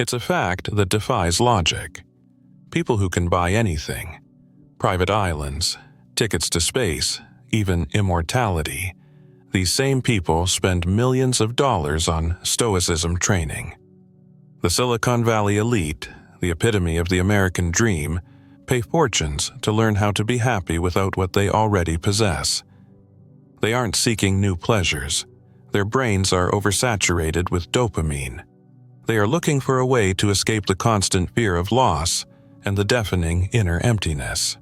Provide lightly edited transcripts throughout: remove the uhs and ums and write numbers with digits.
It's a fact that defies logic. People who can buy anything, private islands, tickets to space, even immortality, these same people spend millions of dollars on Stoicism training. The Silicon Valley elite, the epitome of the American dream, pay fortunes to learn how to be happy without what they already possess. They aren't seeking new pleasures. Their brains are oversaturated with dopamine. They are looking for a way to escape the constant fear of loss and the deafening inner emptiness.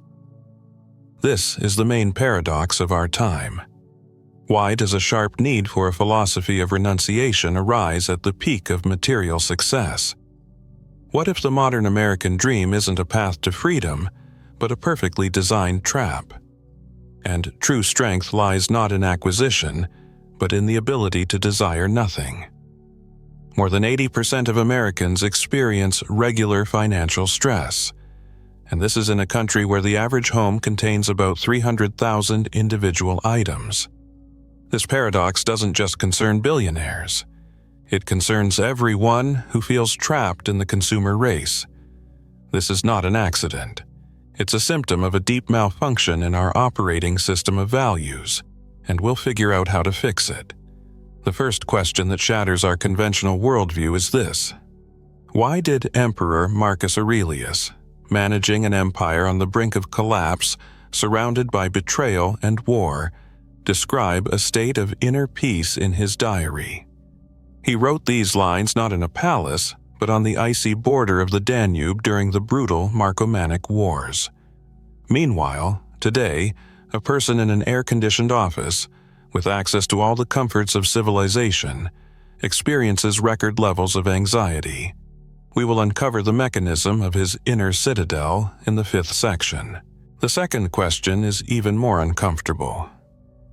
This is the main paradox of our time. Why does a sharp need for a philosophy of renunciation arise at the peak of material success? What if the modern American dream isn't a path to freedom, but a perfectly designed trap? And true strength lies not in acquisition, but in the ability to desire nothing. More than 80% of Americans experience regular financial stress, and this is in a country where the average home contains about 300,000 individual items. This paradox doesn't just concern billionaires. It concerns everyone who feels trapped in the consumer race. This is not an accident. It's a symptom of a deep malfunction in our operating system of values, and we'll figure out how to fix it. The first question that shatters our conventional worldview is this: why did Emperor Marcus Aurelius, managing an empire on the brink of collapse, surrounded by betrayal and war, describe a state of inner peace in his diary? He wrote these lines not in a palace, but on the icy border of the Danube during the brutal Marcomannic Wars. Meanwhile, today, a person in an air-conditioned office, with access to all the comforts of civilization, experiences record levels of anxiety. We will uncover the mechanism of his inner citadel in the 5th section. The second question is even more uncomfortable.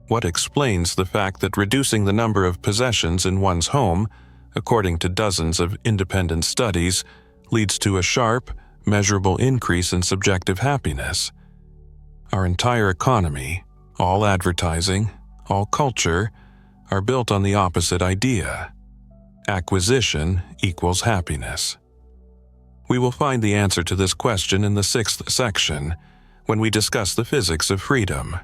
What explains the fact that reducing the number of possessions in one's home, according to dozens of independent studies, leads to a sharp, measurable increase in subjective happiness? Our entire economy, all advertising, all culture, are built on the opposite idea. Acquisition equals happiness. We will find the answer to this question in the 6th section, when we discuss the physics of freedom.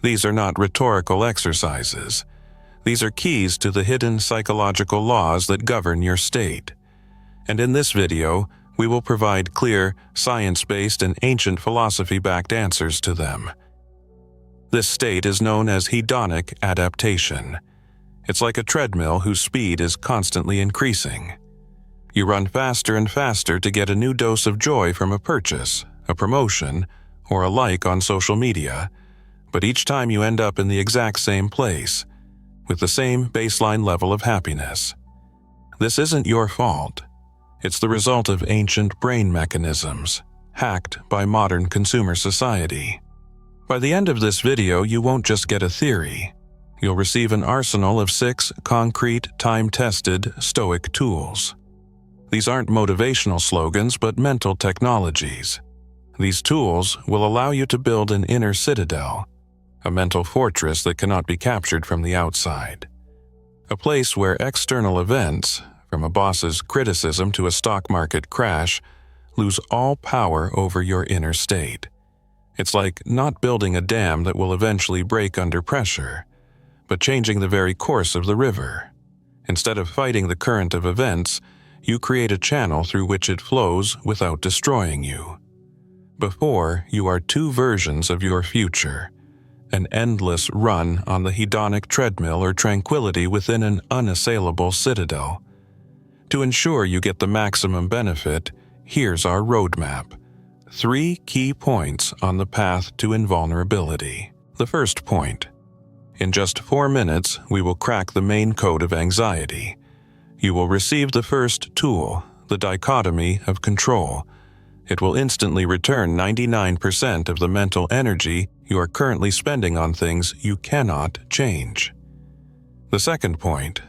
These are not rhetorical exercises. These are keys to the hidden psychological laws that govern your state. And in this video, we will provide clear, science-based and ancient philosophy-backed answers to them. This state is known as hedonic adaptation. It's like a treadmill whose speed is constantly increasing. You run faster and faster to get a new dose of joy from a purchase, a promotion, or a like on social media, but each time you end up in the exact same place, with the same baseline level of happiness. This isn't your fault. It's the result of ancient brain mechanisms, hacked by modern consumer society. By the end of this video, you won't just get a theory. You'll receive an arsenal of 6 concrete, time-tested, Stoic tools. These aren't motivational slogans, but mental technologies. These tools will allow you to build an inner citadel, a mental fortress that cannot be captured from the outside. A place where external events, from a boss's criticism to a stock market crash, lose all power over your inner state. It's like not building a dam that will eventually break under pressure, but changing the very course of the river. Instead of fighting the current of events, you create a channel through which it flows without destroying you. Before, you are 2 versions of your future, an endless run on the hedonic treadmill or tranquility within an unassailable citadel. To ensure you get the maximum benefit, here's our roadmap. 3 key points on the path to invulnerability. The first point. In just 4 minutes, we will crack the main code of anxiety. You will receive the first tool, the dichotomy of control. It will instantly return 99% of the mental energy you are currently spending on things you cannot change. The second point.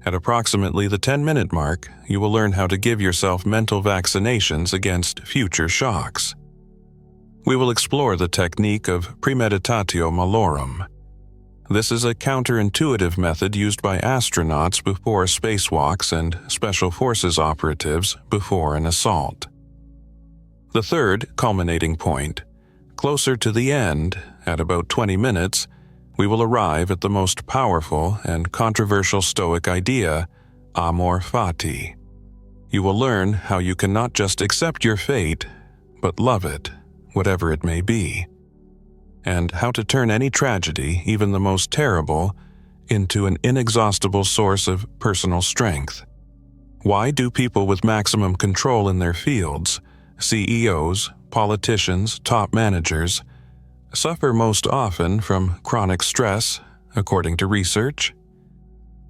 At approximately the 10-minute mark, you will learn how to give yourself mental vaccinations against future shocks. We will explore the technique of premeditatio malorum. This is a counterintuitive method used by astronauts before spacewalks and special forces operatives before an assault. The third, culminating point. Closer to the end, at about 20 minutes, we will arrive at the most powerful and controversial Stoic idea, amor fati. You will learn how you can not just accept your fate, but love it, whatever it may be, and how to turn any tragedy, even the most terrible, into an inexhaustible source of personal strength. Why do people with maximum control in their fields, CEOs, politicians, top managers, suffer most often from chronic stress, according to research?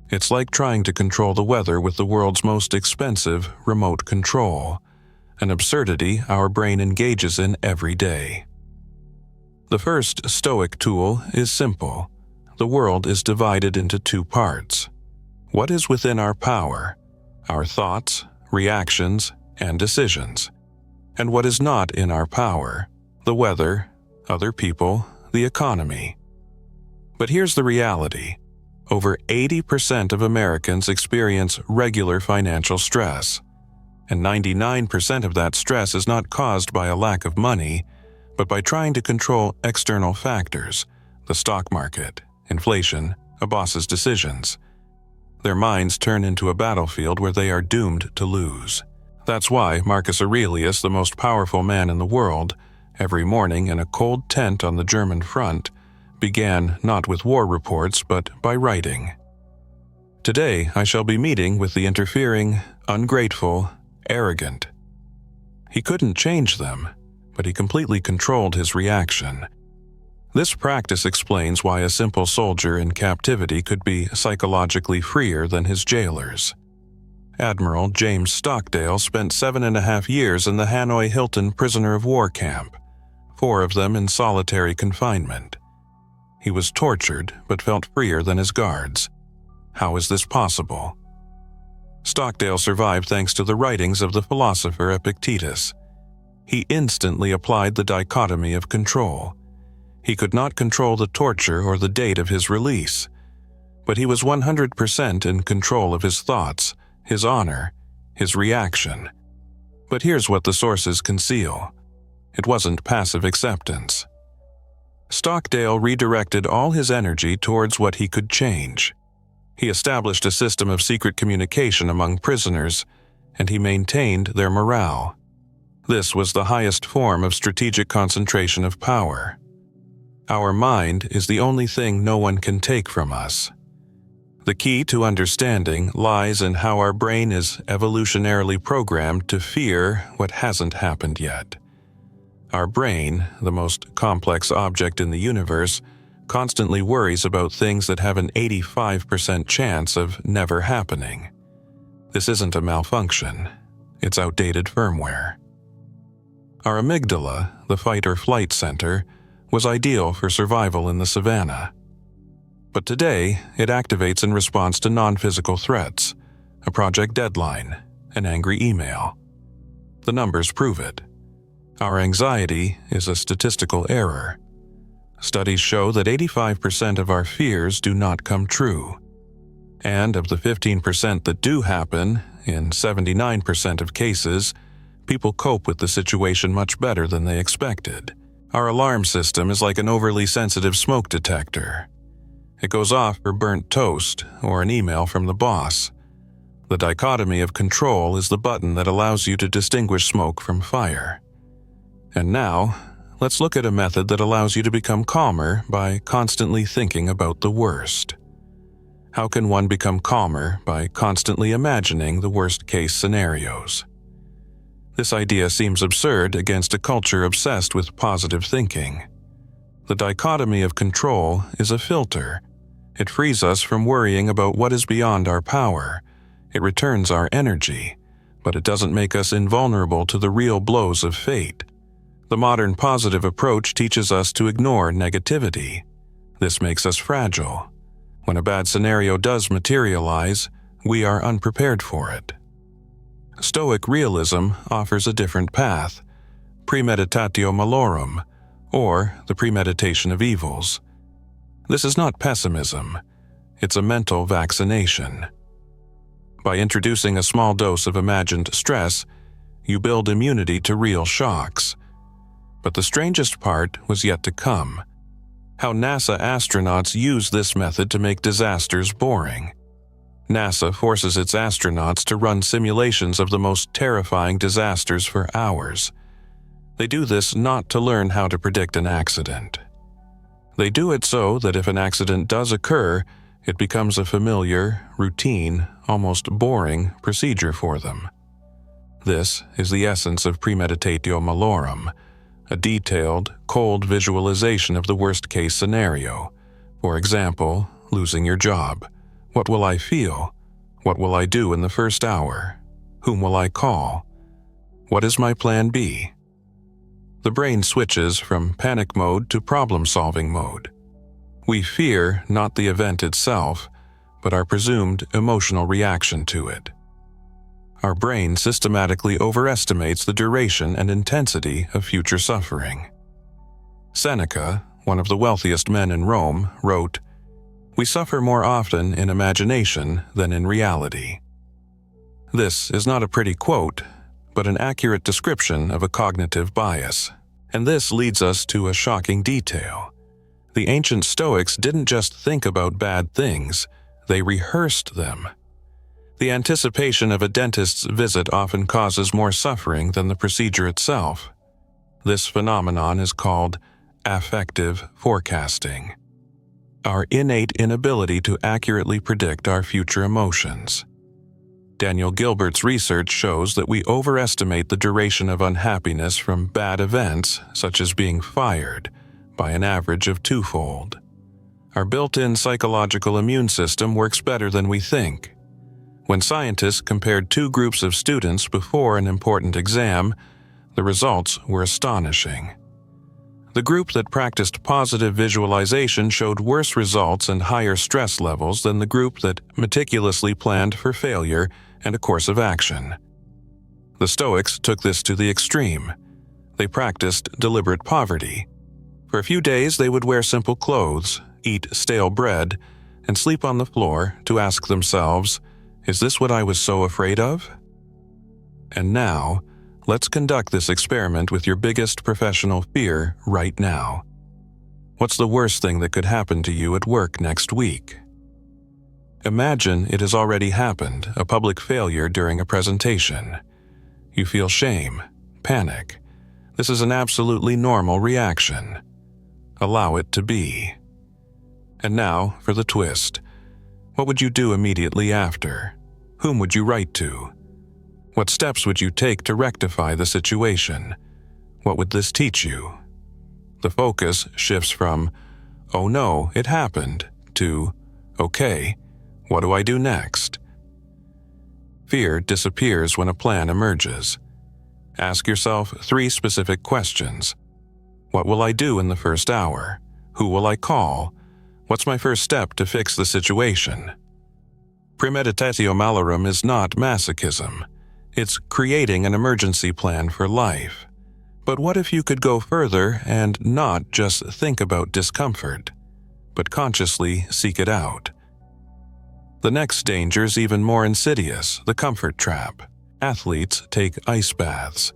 It's like trying to control the weather with the world's most expensive remote control, an absurdity our brain engages in every day. The first Stoic tool is simple. The world is divided into two parts. What is within our power? Our thoughts, reactions, and decisions. And what is not in our power? The weather, other people, the economy. But here's the reality. Over 80% of Americans experience regular financial stress, and 99% of that stress is not caused by a lack of money, but by trying to control external factors, the stock market, inflation, a boss's decisions. Their minds turn into a battlefield where they are doomed to lose. That's why Marcus Aurelius, the most powerful man in the world, every morning in a cold tent on the German front, began not with war reports but by writing. Today I shall be meeting with the interfering, ungrateful, arrogant. He couldn't change them, but he completely controlled his reaction. This practice explains why a simple soldier in captivity could be psychologically freer than his jailers. Admiral James Stockdale spent 7.5 years in the Hanoi Hilton prisoner of war camp, 4 of them in solitary confinement. He was tortured but felt freer than his guards. How is this possible? Stockdale survived thanks to the writings of the philosopher Epictetus. He instantly applied the dichotomy of control. He could not control the torture or the date of his release, but he was 100% in control of his thoughts, his honor, his reaction. But here's what the sources conceal. It wasn't passive acceptance. Stockdale redirected all his energy towards what he could change. He established a system of secret communication among prisoners, and he maintained their morale. This was the highest form of strategic concentration of power. Our mind is the only thing no one can take from us. The key to understanding lies in how our brain is evolutionarily programmed to fear what hasn't happened yet. Our brain, the most complex object in the universe, constantly worries about things that have an 85% chance of never happening. This isn't a malfunction. It's outdated firmware. Our amygdala, the fight-or-flight center, was ideal for survival in the savannah. But today, it activates in response to non-physical threats, a project deadline, an angry email. The numbers prove it. Our anxiety is a statistical error. Studies show that 85% of our fears do not come true. And of the 15% that do happen, in 79% of cases, people cope with the situation much better than they expected. Our alarm system is like an overly sensitive smoke detector. It goes off for burnt toast or an email from the boss. The dichotomy of control is the button that allows you to distinguish smoke from fire. And now, let's look at a method that allows you to become calmer by constantly thinking about the worst. How can one become calmer by constantly imagining the worst-case scenarios? This idea seems absurd against a culture obsessed with positive thinking. The dichotomy of control is a filter. It frees us from worrying about what is beyond our power. It returns our energy, but it doesn't make us invulnerable to the real blows of fate. The modern positive approach teaches us to ignore negativity. This makes us fragile. When a bad scenario does materialize, we are unprepared for it. Stoic realism offers a different path, premeditatio malorum, or the premeditation of evils. This is not pessimism. It's a mental vaccination. By introducing a small dose of imagined stress, you build immunity to real shocks. But the strangest part was yet to come: how NASA astronauts use this method to make disasters boring. NASA forces its astronauts to run simulations of the most terrifying disasters for hours. They do this not to learn how to predict an accident. They do it so that if an accident does occur, it becomes a familiar, routine, almost boring procedure for them. This is the essence of premeditatio malorum, a detailed, cold visualization of the worst-case scenario. For example, losing your job. What will I feel? What will I do in the first hour? Whom will I call? What is my plan B? The brain switches from panic mode to problem-solving mode. We fear not the event itself, but our presumed emotional reaction to it. Our brain systematically overestimates the duration and intensity of future suffering. Seneca, one of the wealthiest men in Rome, wrote, "We suffer more often in imagination than in reality." This is not a pretty quote, but an accurate description of a cognitive bias. And this leads us to a shocking detail. The ancient Stoics didn't just think about bad things, they rehearsed them. The anticipation of a dentist's visit often causes more suffering than the procedure itself. This phenomenon is called affective forecasting. Our innate inability to accurately predict our future emotions. Daniel Gilbert's research shows that we overestimate the duration of unhappiness from bad events, such as being fired, by an average of twofold. Our built-in psychological immune system works better than we think. When scientists compared two groups of students before an important exam, the results were astonishing. The group that practiced positive visualization showed worse results and higher stress levels than the group that meticulously planned for failure and a course of action. The Stoics took this to the extreme. They practiced deliberate poverty. For a few days, they would wear simple clothes, eat stale bread, and sleep on the floor to ask themselves, "Is this what I was so afraid of?" And now, let's conduct this experiment with your biggest professional fear right now. What's the worst thing that could happen to you at work next week? Imagine it has already happened, a public failure during a presentation. You feel shame, panic. This is an absolutely normal reaction. Allow it to be. And now for the twist. What would you do immediately after? Whom would you write to? What steps would you take to rectify the situation? What would this teach you? The focus shifts from, "Oh no, it happened," to, "Okay, what do I do next?" Fear disappears when a plan emerges. Ask yourself 3 specific questions. What will I do in the first hour? Who will I call? What's my first step to fix the situation? Premeditatio malorum is not masochism. It's creating an emergency plan for life. But what if you could go further and not just think about discomfort, but consciously seek it out? The next danger is even more insidious, the comfort trap. Athletes take ice baths,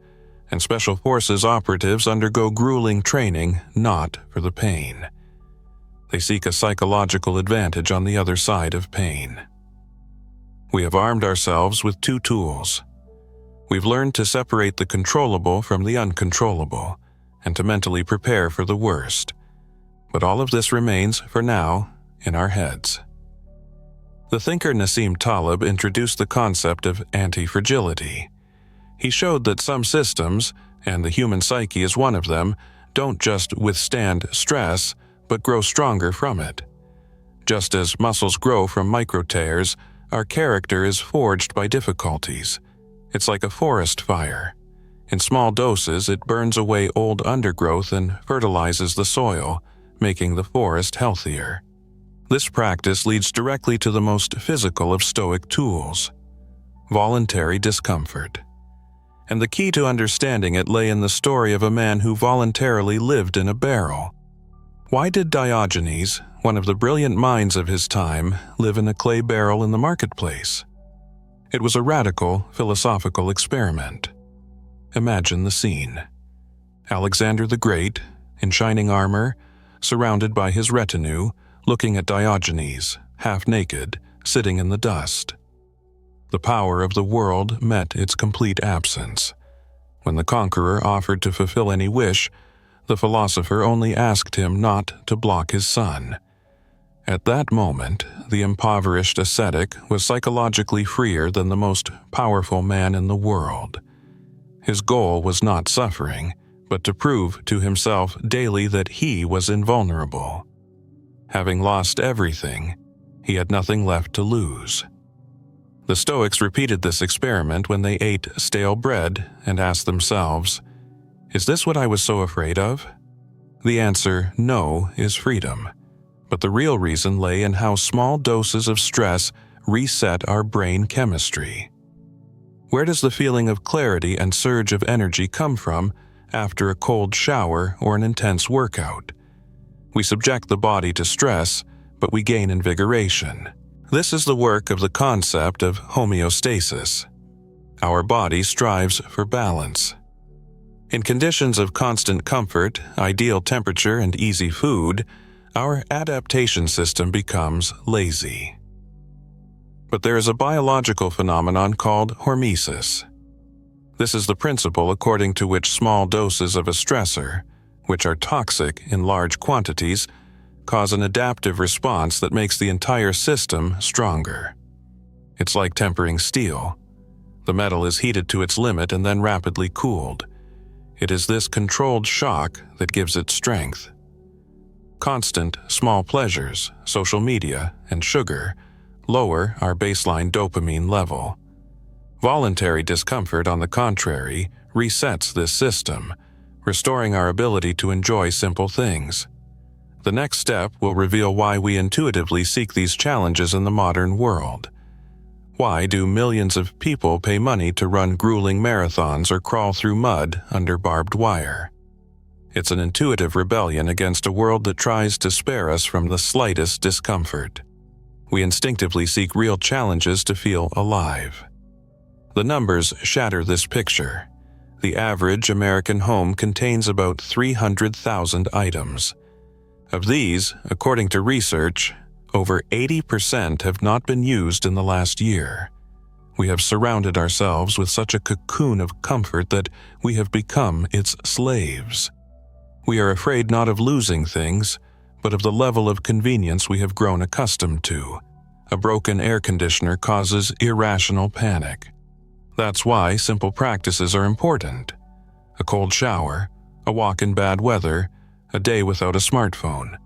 and Special Forces operatives undergo grueling training not for the pain. They seek a psychological advantage on the other side of pain. We have armed ourselves with 2 tools. We've learned to separate the controllable from the uncontrollable, and to mentally prepare for the worst. But all of this remains, for now, in our heads. The thinker Nassim Taleb introduced the concept of anti-fragility. He showed that some systems, and the human psyche is one of them, don't just withstand stress, but grow stronger from it. Just as muscles grow from micro-tears, our character is forged by difficulties. It's like a forest fire. In small doses, it burns away old undergrowth and fertilizes the soil, making the forest healthier. This practice leads directly to the most physical of Stoic tools: voluntary discomfort. And the key to understanding it lay in the story of a man who voluntarily lived in a barrel. Why did Diogenes, one of the brilliant minds of his time, live in a clay barrel in the marketplace. It was a radical, philosophical experiment. Imagine the scene. Alexander the Great, in shining armor, surrounded by his retinue, looking at Diogenes, half naked, sitting in the dust. The power of the world met its complete absence. When the conqueror offered to fulfill any wish, the philosopher only asked him not to block his sun. At that moment, the impoverished ascetic was psychologically freer than the most powerful man in the world. His goal was not suffering, but to prove to himself daily that he was invulnerable. Having lost everything, he had nothing left to lose. The Stoics repeated this experiment when they ate stale bread and asked themselves, "Is this what I was so afraid of?" The answer, no, is freedom. But the real reason lay in how small doses of stress reset our brain chemistry. Where does the feeling of clarity and surge of energy come from after a cold shower or an intense workout? We subject the body to stress, but we gain invigoration. This is the work of the concept of homeostasis. Our body strives for balance. In conditions of constant comfort, ideal temperature, and easy food, our adaptation system becomes lazy. But there is a biological phenomenon called hormesis. This is the principle according to which small doses of a stressor, which are toxic in large quantities, cause an adaptive response that makes the entire system stronger. It's like tempering steel. The metal is heated to its limit and then rapidly cooled. It is this controlled shock that gives it strength. Constant, small pleasures, social media, and sugar lower our baseline dopamine level. Voluntary discomfort, on the contrary, resets this system, restoring our ability to enjoy simple things. The next step will reveal why we intuitively seek these challenges in the modern world. Why do millions of people pay money to run grueling marathons or crawl through mud under barbed wire? It's an intuitive rebellion against a world that tries to spare us from the slightest discomfort. We instinctively seek real challenges to feel alive. The numbers shatter this picture. The average American home contains about 300,000 items. Of these, according to research, over 80% have not been used in the last year. We have surrounded ourselves with such a cocoon of comfort that we have become its slaves. We are afraid not of losing things, but of the level of convenience we have grown accustomed to. A broken air conditioner causes irrational panic. That's why simple practices are important. A cold shower, a walk in bad weather, a day without a smartphone.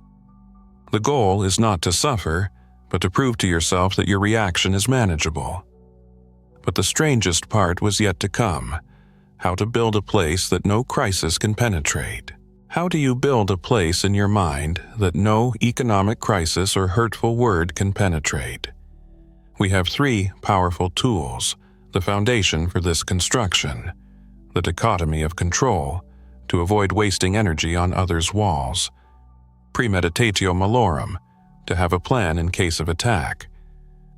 The goal is not to suffer, but to prove to yourself that your reaction is manageable. But the strangest part was yet to come: how to build a place that no crisis can penetrate. How do you build a place in your mind that no economic crisis or hurtful word can penetrate? We have three powerful tools, the foundation for this construction: the dichotomy of control, to avoid wasting energy on others' walls; premeditatio malorum, to have a plan in case of attack;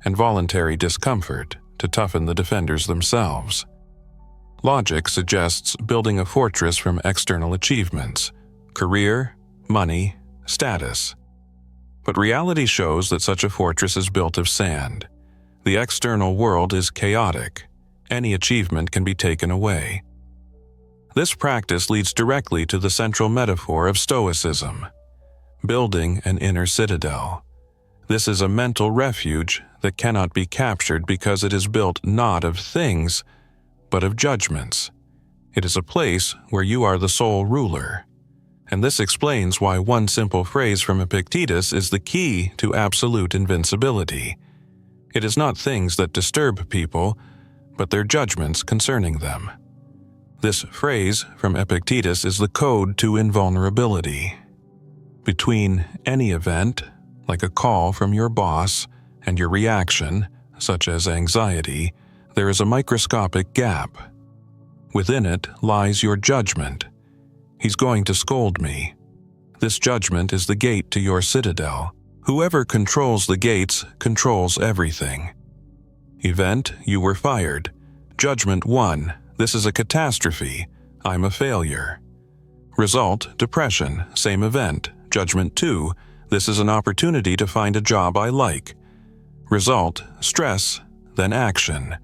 and voluntary discomfort, to toughen the defenders themselves. Logic suggests building a fortress from external achievements: career, money, status. But reality shows that such a fortress is built of sand. The external world is chaotic. Any achievement can be taken away. This practice leads directly to the central metaphor of Stoicism: building an inner citadel. This is a mental refuge that cannot be captured because it is built not of things, but of judgments. It is a place where you are the sole ruler. And this explains why one simple phrase from Epictetus is the key to absolute invincibility. It is not things that disturb people, but their judgments concerning them. This phrase from Epictetus is the code to invulnerability. Between any event, like a call from your boss, and your reaction, such as anxiety, there is a microscopic gap. Within it lies your judgment. He's going to scold me. This judgment is the gate to your citadel. Whoever controls the gates controls everything. Event: you were fired. Judgment 1: this is a catastrophe. I'm a failure. Result: depression. Same event. Judgment 2: this is an opportunity to find a job I like. Result: stress, then action.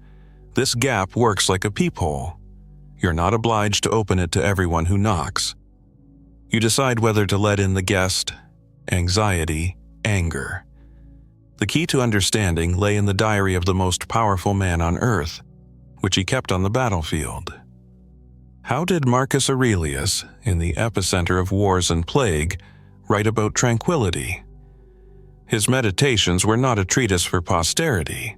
This gap works like a peephole. You're not obliged to open it to everyone who knocks. You decide whether to let in the guest, anxiety, anger. The key to understanding lay in the diary of the most powerful man on earth, which he kept on the battlefield. How did Marcus Aurelius, in the epicenter of wars and plague, write about tranquility? His meditations were not a treatise for posterity.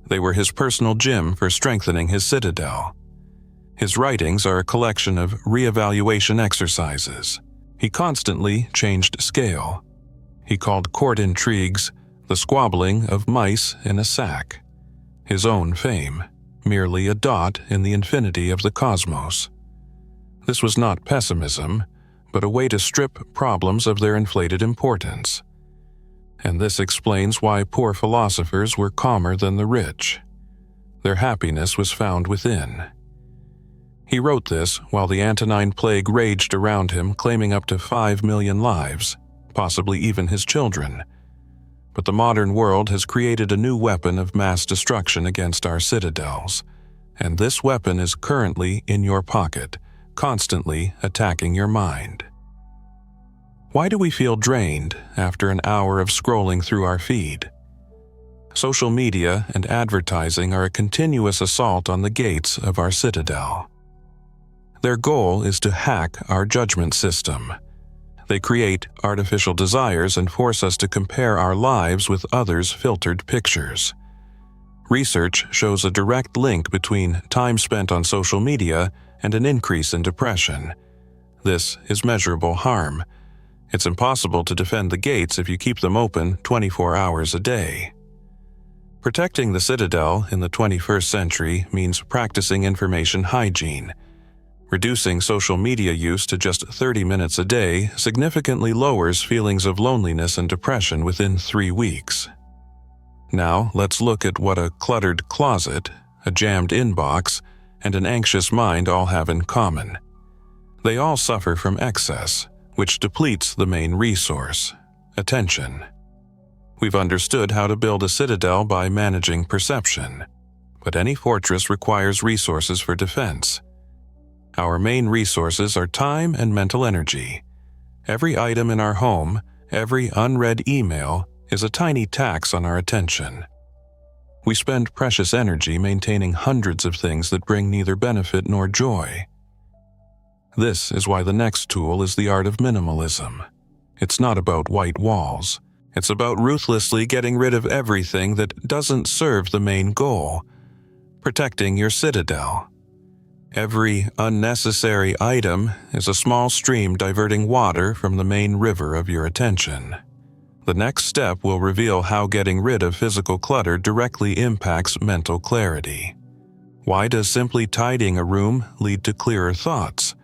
They were his personal gym for strengthening his citadel. His writings are a collection of re-evaluation exercises. He constantly changed scale. He called court intrigues the squabbling of mice in a sack. His own fame, merely a dot in the infinity of the cosmos. This was not pessimism, but a way to strip problems of their inflated importance. And this explains why poor philosophers were calmer than the rich. Their happiness was found within. He wrote this while the Antonine Plague raged around him, claiming up to 5 million lives, possibly even his children. But the modern world has created a new weapon of mass destruction against our citadels, and this weapon is currently in your pocket, constantly attacking your mind. Why do we feel drained after an hour of scrolling through our feed? Social media and advertising are a continuous assault on the gates of our citadel. Their goal is to hack our judgment system. They create artificial desires and force us to compare our lives with others' filtered pictures. Research shows a direct link between time spent on social media and an increase in depression. This is measurable harm. It's impossible to defend the gates if you keep them open 24 hours a day. Protecting the citadel in the 21st century means practicing information hygiene. Reducing social media use to just 30 minutes a day significantly lowers feelings of loneliness and depression within 3 weeks. Now, let's look at what a cluttered closet, a jammed inbox, and an anxious mind all have in common. They all suffer from excess, which depletes the main resource, attention. We've understood how to build a citadel by managing perception, but any fortress requires resources for defense. Our main resources are time and mental energy. Every item in our home, every unread email, is a tiny tax on our attention. We spend precious energy maintaining hundreds of things that bring neither benefit nor joy. This is why the next tool is the art of minimalism. It's not about white walls. It's about ruthlessly getting rid of everything that doesn't serve the main goal, protecting your citadel. Every unnecessary item is a small stream diverting water from the main river of your attention. The next step will reveal how getting rid of physical clutter directly impacts mental clarity. Why does simply tidying a room lead to clearer thoughts?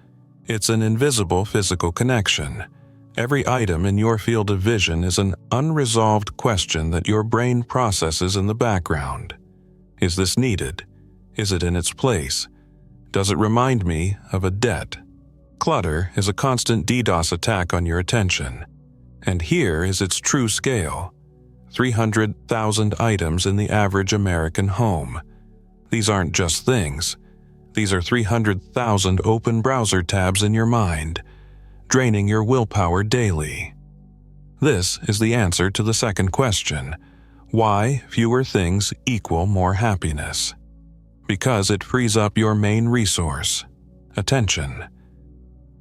It's an invisible physical connection. Every item in your field of vision is an unresolved question that your brain processes in the background. Is this needed? Is it in its place? Does it remind me of a debt? Clutter is a constant DDoS attack on your attention. And here is its true scale: 300,000 items in the average American home. These aren't just things. These are 300,000 open browser tabs in your mind, draining your willpower daily. This is the answer to the second question: why fewer things equal more happiness? Because it frees up your main resource, attention.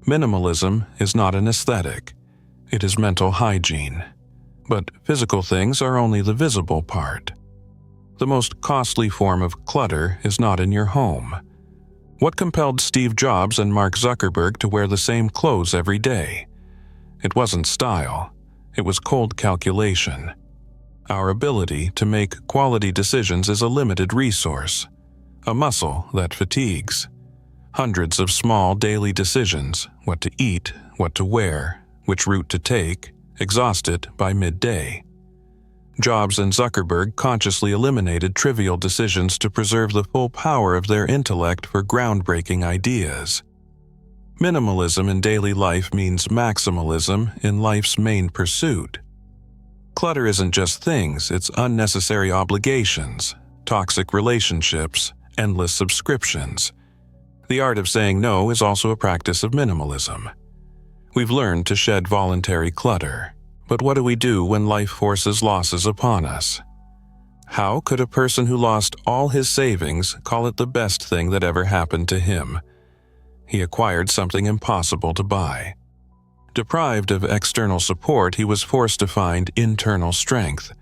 Minimalism is not an aesthetic. It is mental hygiene. But physical things are only the visible part. The most costly form of clutter is not in your home. What compelled Steve Jobs and Mark Zuckerberg to wear the same clothes every day? It wasn't style. It was cold calculation. Our ability to make quality decisions is a limited resource, a muscle that fatigues. Hundreds of small daily decisions, what to eat, what to wear, which route to take, exhausted by midday. Jobs and Zuckerberg consciously eliminated trivial decisions to preserve the full power of their intellect for groundbreaking ideas. Minimalism in daily life means maximalism in life's main pursuit. Clutter isn't just things, it's unnecessary obligations, toxic relationships, endless subscriptions. The art of saying no is also a practice of minimalism. We've learned to shed voluntary clutter. But what do we do when life forces losses upon us? How could a person who lost all his savings call it the best thing that ever happened to him? He acquired something impossible to buy. Deprived of external support, he was forced to find internal strength.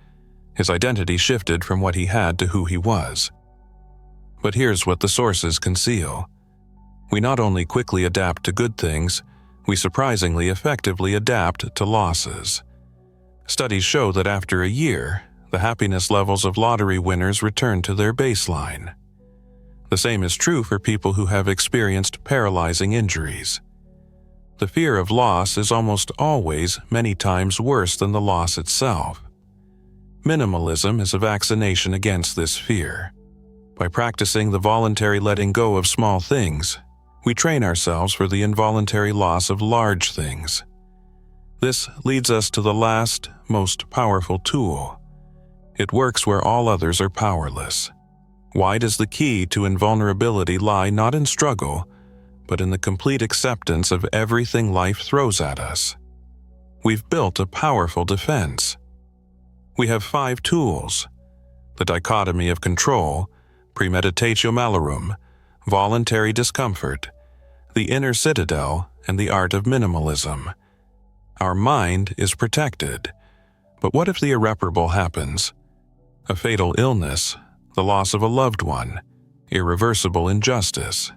His identity shifted from what he had to who he was. But here's what the sources conceal. We not only quickly adapt to good things, we surprisingly effectively adapt to losses. Studies show that after a year, the happiness levels of lottery winners return to their baseline. The same is true for people who have experienced paralyzing injuries. The fear of loss is almost always many times worse than the loss itself. Minimalism is a vaccination against this fear. By practicing the voluntary letting go of small things, we train ourselves for the involuntary loss of large things. This leads us to the last, most powerful tool. It works where all others are powerless. Why does the key to invulnerability lie not in struggle, but in the complete acceptance of everything life throws at us? We've built a powerful defense. We have 5 tools: the dichotomy of control, premeditatio malorum, voluntary discomfort, the inner citadel, and the art of minimalism. Our mind is protected. But what if the irreparable happens? A fatal illness, the loss of a loved one, irreversible injustice.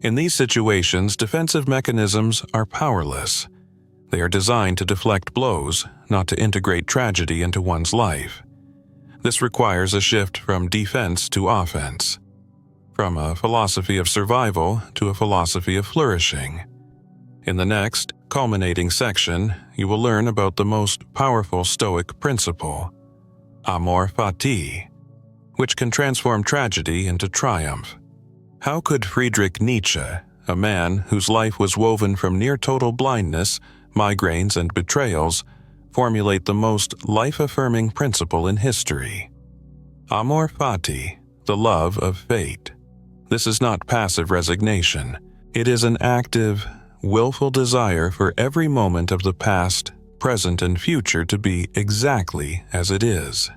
In these situations, defensive mechanisms are powerless. They are designed to deflect blows, not to integrate tragedy into one's life. This requires a shift from defense to offense, from a philosophy of survival to a philosophy of flourishing. In the next, culminating section, you will learn about the most powerful Stoic principle, amor fati, which can transform tragedy into triumph. How could Friedrich Nietzsche, a man whose life was woven from near-total blindness, migraines, and betrayals, formulate the most life-affirming principle in history? Amor fati, the love of fate. This is not passive resignation. It is an active, willful desire for every moment of the past, present, and future to be exactly as it is.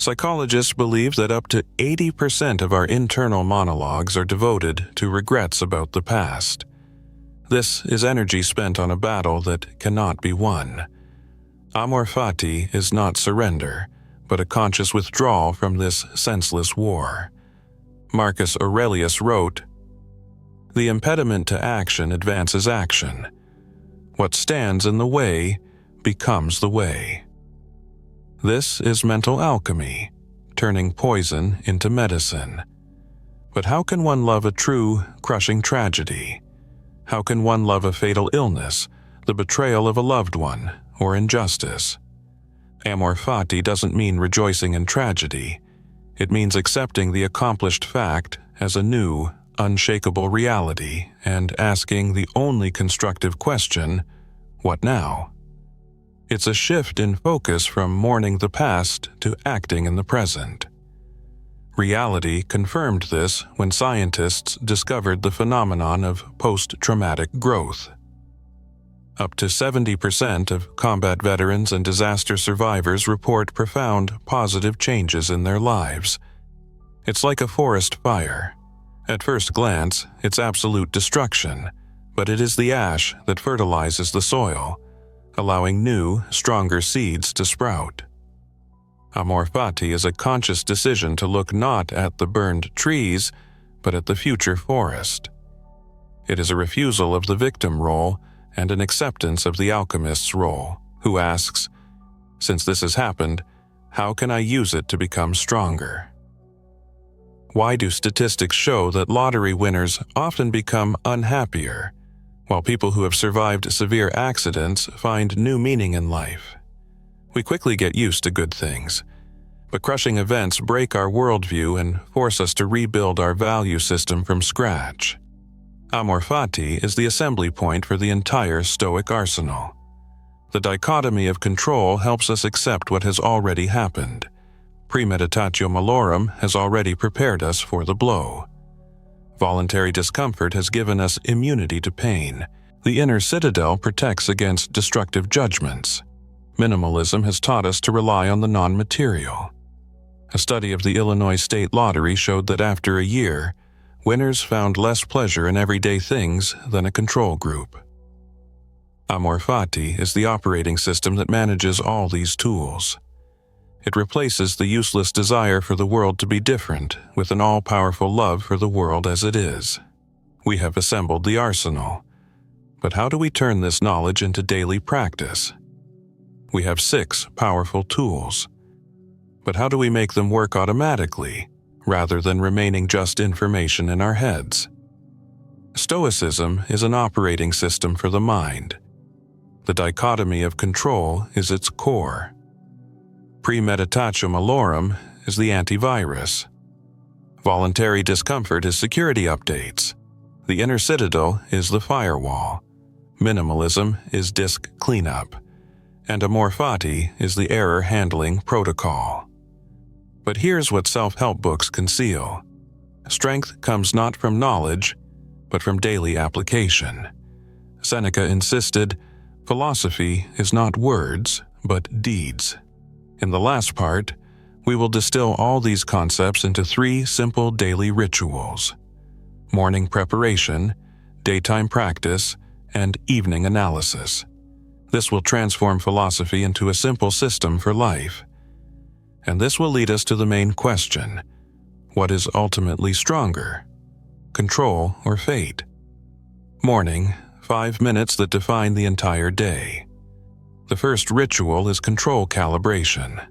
Psychologists believe that up to 80% of our internal monologues are devoted to regrets about the past. This is energy spent on a battle that cannot be won. Amor fati is not surrender, but a conscious withdrawal from this senseless war. Marcus Aurelius wrote, "The impediment to action advances action. What stands in the way becomes the way." This is mental alchemy, turning poison into medicine. But how can one love a true, crushing tragedy? How can one love a fatal illness, the betrayal of a loved one, or injustice? Amor fati doesn't mean rejoicing in tragedy. It means accepting the accomplished fact as a new, unshakable reality and asking the only constructive question, what now? It's a shift in focus from mourning the past to acting in the present. Reality confirmed this when scientists discovered the phenomenon of post-traumatic growth. Up to 70% of combat veterans and disaster survivors report profound positive changes in their lives. It's like a forest fire. At first glance, it's absolute destruction, but it is the ash that fertilizes the soil, allowing new, stronger seeds to sprout. Amor fati is a conscious decision to look not at the burned trees, but at the future forest. It is a refusal of the victim role and an acceptance of the alchemist's role, who asks, "Since this has happened, how can I use it to become stronger?" Why do statistics show that lottery winners often become unhappier, while people who have survived severe accidents find new meaning in life? We quickly get used to good things, but crushing events break our worldview and force us to rebuild our value system from scratch. Amor fati is the assembly point for the entire Stoic arsenal. The dichotomy of control helps us accept what has already happened. Premeditatio malorum has already prepared us for the blow. Voluntary discomfort has given us immunity to pain. The inner citadel protects against destructive judgments. Minimalism has taught us to rely on the non-material. A study of the Illinois State Lottery showed that after a year, winners found less pleasure in everyday things than a control group. Amor fati is the operating system that manages all these tools. It replaces the useless desire for the world to be different with an all-powerful love for the world as it is. We have assembled the arsenal. But how do we turn this knowledge into daily practice? We have 6 powerful tools. But how do we make them work automatically, rather than remaining just information in our heads? Stoicism is an operating system for the mind. The dichotomy of control is its core. Premeditatio malorum is the antivirus. Voluntary discomfort is security updates. The inner citadel is the firewall. Minimalism is disk cleanup. And amor fati is the error handling protocol. But here's what self-help books conceal. Strength comes not from knowledge, but from daily application. Seneca insisted, philosophy is not words, but deeds. In the last part, we will distill all these concepts into 3 simple daily rituals: morning preparation, daytime practice, and evening analysis. This will transform philosophy into a simple system for life. And this will lead us to the main question: what is ultimately stronger, control or fate? Morning, 5 minutes that define the entire day. The first ritual is control calibration.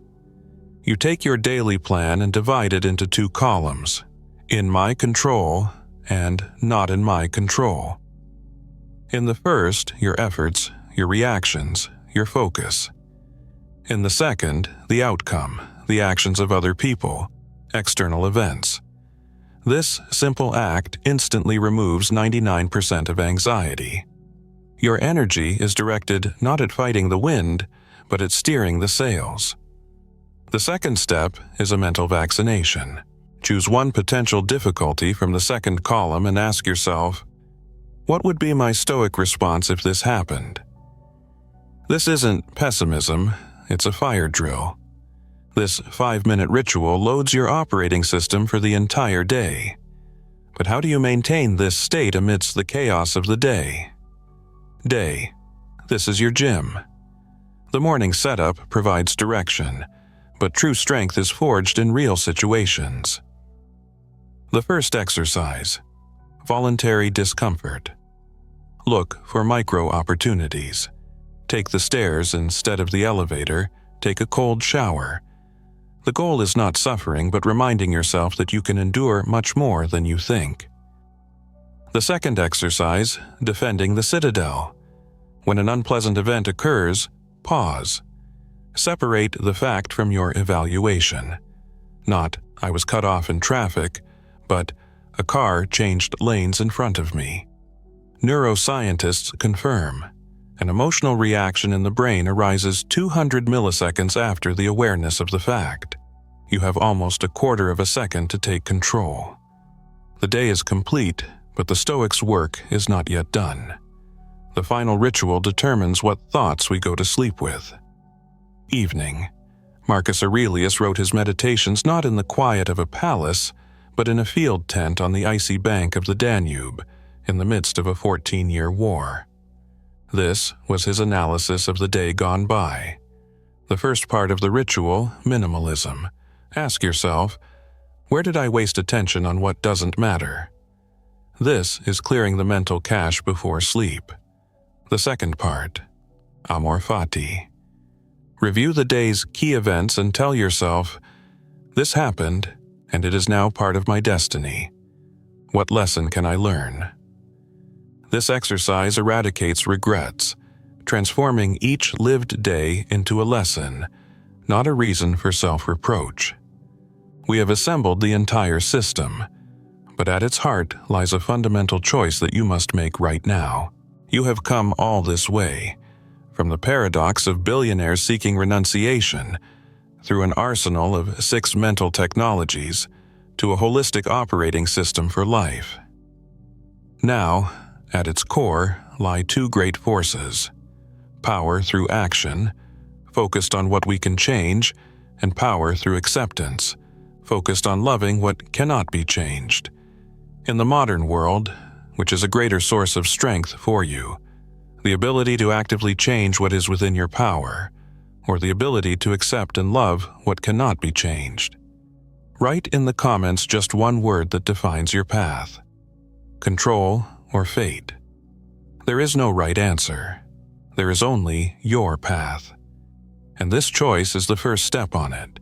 You take your daily plan and divide it into 2 columns: in my control and not in my control. In the first, your efforts, your reactions, your focus. In the second, the outcome, the actions of other people, external events. This simple act instantly removes 99% of anxiety. Your energy is directed not at fighting the wind, but at steering the sails. The second step is a mental vaccination. Choose one potential difficulty from the second column and ask yourself, what would be my Stoic response if this happened? This isn't pessimism, it's a fire drill. This 5-minute ritual loads your operating system for the entire day. But how do you maintain this state amidst the chaos of the day? Day. This is your gym. The morning setup provides direction, but true strength is forged in real situations. The first exercise: voluntary discomfort. Look for micro opportunities. Take the stairs instead of the elevator. Take a cold shower. The goal is not suffering, but reminding yourself that you can endure much more than you think. The second exercise: defending the citadel. When an unpleasant event occurs, pause. Separate the fact from your evaluation. Not, I was cut off in traffic, but a car changed lanes in front of me. Neuroscientists confirm an emotional reaction in the brain arises 200 milliseconds after the awareness of the fact. You have almost a quarter of a second to take control. The day is complete, but the Stoics' work is not yet done. The final ritual determines what thoughts we go to sleep with. Evening. Marcus Aurelius wrote his meditations not in the quiet of a palace, but in a field tent on the icy bank of the Danube, in the midst of a 14-year war. This was his analysis of the day gone by. The first part of the ritual, minimalism. Ask yourself, where did I waste attention on what doesn't matter? This is clearing the mental cache before sleep. The second part, amor fati. Review the day's key events and tell yourself, this happened, and it is now part of my destiny. What lesson can I learn? This exercise eradicates regrets, transforming each lived day into a lesson not a reason for self-reproach. We have assembled the entire system, but at its heart lies a fundamental choice that you must make right now. You have come all this way, from the paradox of billionaires seeking renunciation, through an arsenal of 6 mental technologies, to a holistic operating system for life. Now, at its core lie 2 great forces: power through action, focused on what we can change, and power through acceptance, focused on loving what cannot be changed. In the modern world, which is a greater source of strength for you, the ability to actively change what is within your power, or the ability to accept and love what cannot be changed? Write in the comments just one word that defines your path: control or fate. There is no right answer. There is only your path. And this choice is the first step on it.